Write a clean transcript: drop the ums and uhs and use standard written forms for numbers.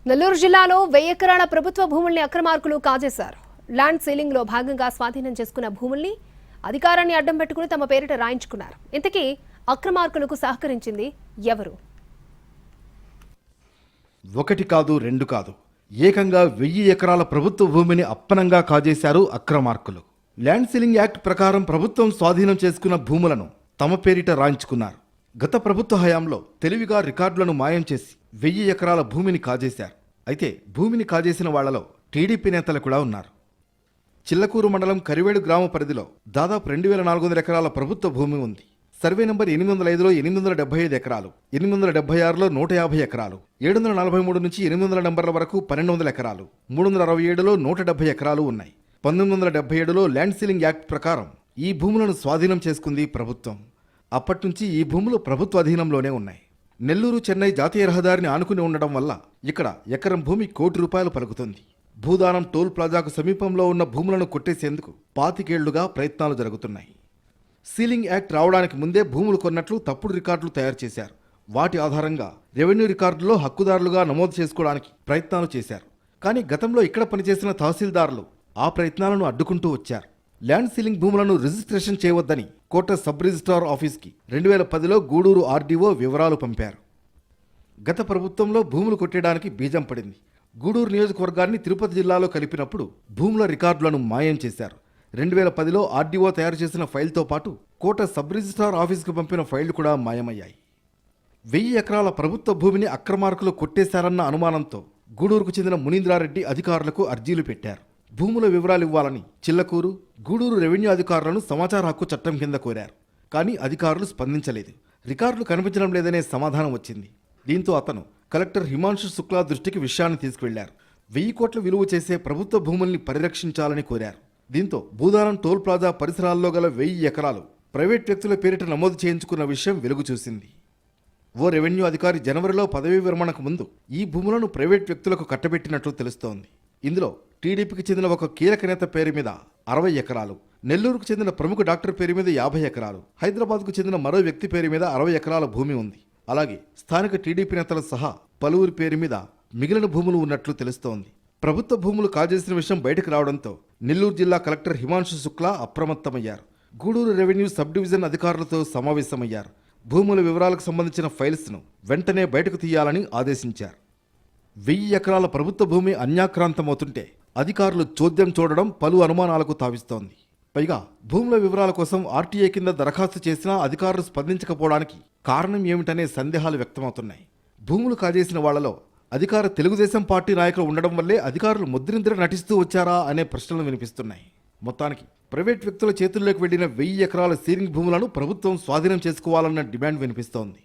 నెల్లూరు జిల్లాలో 1000 ఎకరాల ప్రభుత్వ భూముల్ని అక్రమార్కులు కాజేశారు. ల్యాండ్ సీలింగ్ లో భాగంగా స్వాధీనం చేసుకున్న భూముల్ని అధికారాన్ని అడ్డం పెట్టుకుని తమ పేరిట రాయించుకున్నారు. ఇంతకీ అక్రమార్కులకు సహకరించింది ఎవరు? ఒకటి కాదు రెండు కాదు, ఏకంగా 1000 ఎకరాల ప్రభుత్వ భూమిని అప్పనంగా కాజేశారు అక్రమార్కులు. ల్యాండ్ సీలింగ్ యాక్ట్ ప్రకారం ప్రభుత్వం స్వాధీనం చేసుకున్న భూములను తమ పేరిట రాయించుకున్నారు. గత ప్రభుత్వ హయాంలో తెలివిగా రికార్డులను మాయం చేసి 1000 ఎకరాల భూమిని కాజేశారు. అయితే భూమిని కాజేసిన వాళ్లలో టీడీపీ నేతలు కూడా ఉన్నారు. చిల్లకూరు మండలం కరివేడు గ్రామ పరిధిలో దాదాపు 2400 ఎకరాల ప్రభుత్వ భూమి ఉంది. సర్వే నంబర్ 805లో 875 ఎకరాలు, 876లో 150 ఎకరాలు, 743 నుంచి 800 నంబర్ల వరకు 1200 ఎకరాలు, 367లో 170 ఎకరాలు ఉన్నాయి. 1977లో ల్యాండ్ సీలింగ్ యాక్ట్ ప్రకారం ఈ భూములను స్వాధీనం చేసుకుంది ప్రభుత్వం. అప్పట్నుంచి ఈ భూములు ప్రభుత్వ అధీనంలోనే ఉన్నాయి. నెల్లూరు చెన్నై జాతీయ రహదారిని ఆనుకుని ఉండడం వల్ల ఇక్కడ ఎకరం భూమి ₹1 కోటి పలుకుతుంది. భూదానం టోల్ ప్లాజాకు సమీపంలో ఉన్న భూములను కొట్టేసేందుకు 25 ఏళ్లుగా ప్రయత్నాలు జరుగుతున్నాయి. సీలింగ్ యాక్ట్ రావడానికి ముందే భూములు కొన్నట్లు తప్పుడు రికార్డులు తయారు చేశారు. వాటి ఆధారంగా రెవెన్యూ రికార్డుల్లో హక్కుదారులుగా నమోదు చేసుకోవడానికి ప్రయత్నాలు చేశారు. కానీ గతంలో ఇక్కడ పనిచేసిన తహసీల్దారులు ఆ ప్రయత్నాలను అడ్డుకుంటూ వచ్చారు. ల్యాండ్ సీలింగ్ భూములను రిజిస్ట్రేషన్ చేయవద్దని కోట సబ్ రిజిస్ట్రార్ ఆఫీస్కి 2010లో గూడూరు ఆర్డీఓ వివరాలు పంపారు. గత ప్రభుత్వంలో భూములు కొట్టేయడానికి బీజం పడింది. గూడూరు నియోజకవర్గాన్ని తిరుపతి జిల్లాలో కలిపినప్పుడు భూముల రికార్డులను మాయం చేశారు. 2010లో ఆర్డీఓ తయారు చేసిన ఫైల్తో పాటు కోట సబ్ రిజిస్ట్రార్ ఆఫీస్కి పంపిన ఫైళ్లు కూడా మాయమయ్యాయి. 1000 ఎకరాల ప్రభుత్వ భూమిని అక్రమార్కులు కొట్టేశారన్న అనుమానంతో గూడూరుకు చెందిన మునీంద్రారెడ్డి అధికారులకు అర్జీలు పెట్టారు. భూముల వివరాలు ఇవ్వాలని చిల్లకూరు, గూడూరు రెవెన్యూ అధికారులను సమాచార హక్కు చట్టం కింద కోరారు. కానీ అధికారులు స్పందించలేదు. రికార్డులు కనిపించడం లేదనే సమాధానం వచ్చింది. దీంతో అతను కలెక్టర్ హిమాంశు శుక్లా దృష్టికి విషయాన్ని తీసుకువెళ్లారు. 1000 కోట్ల విలువ చేసే ప్రభుత్వ భూముల్ని పరిరక్షించాలని కోరారు. దీంతో భూదానం టోల్ ప్లాజా పరిసరాల్లో గల 1000 ఎకరాలు ప్రైవేట్ వ్యక్తుల పేరిట నమోదు చేయించుకున్న విషయం వెలుగు చూసింది. ఓ రెవెన్యూ అధికారి జనవరిలో పదవీ విరమణకు ముందు ఈ భూములను ప్రైవేట్ వ్యక్తులకు కట్టబెట్టినట్లు తెలుస్తోంది. ఇందులో టీడీపీకి చెందిన ఒక కీలక నేత పేరు మీద 60 ఎకరాలు, నెల్లూరుకు చెందిన ప్రముఖ డాక్టర్ పేరు మీద 50 ఎకరాలు, హైదరాబాద్కు చెందిన మరో వ్యక్తి పేరు మీద 60 ఎకరాల భూమి ఉంది. అలాగే స్థానిక టీడీపీ నేతల సహా పలువురి పేరు మీద మిగిలిన భూములు ఉన్నట్లు తెలుస్తోంది. ప్రభుత్వ భూములు కాజేసిన విషయం బయటకు రావడంతో నెల్లూరు జిల్లా కలెక్టర్ హిమాంశు శుక్లా అప్రమత్తమయ్యారు. గూడూరు రెవెన్యూ సబ్ డివిజన్ అధికారులతో సమావేశమయ్యారు. భూముల వివరాలకు సంబంధించిన ఫైల్స్ను వెంటనే బయటకు తీయాలని ఆదేశించారు. 1000 ఎకరాల ప్రభుత్వ భూమి అన్యాక్రాంతమవుతుంటే అధికారులు చోద్యం చూడడం పలు అనుమానాలకు తావిస్తోంది. పైగా భూముల వివరాల కోసం ఆర్టీఏ కింద దరఖాస్తు చేసినా అధికారులు స్పందించకపోవడానికి కారణం ఏమిటనే సందేహాలు వ్యక్తమవుతున్నాయి. భూములు కాజేసిన వాళ్లలో అధికార తెలుగుదేశం పార్టీ నాయకులు ఉండడం వల్లే అధికారులు ముద్రింద్ర నటిస్తూ వచ్చారా అనే ప్రశ్నలు వినిపిస్తున్నాయి. మొత్తానికి ప్రైవేట్ వ్యక్తుల చేతుల్లోకి వెళ్లిన 1000 ఎకరాల సీలింగ్ భూములను ప్రభుత్వం స్వాధీనం చేసుకోవాలన్న డిమాండ్ వినిపిస్తోంది.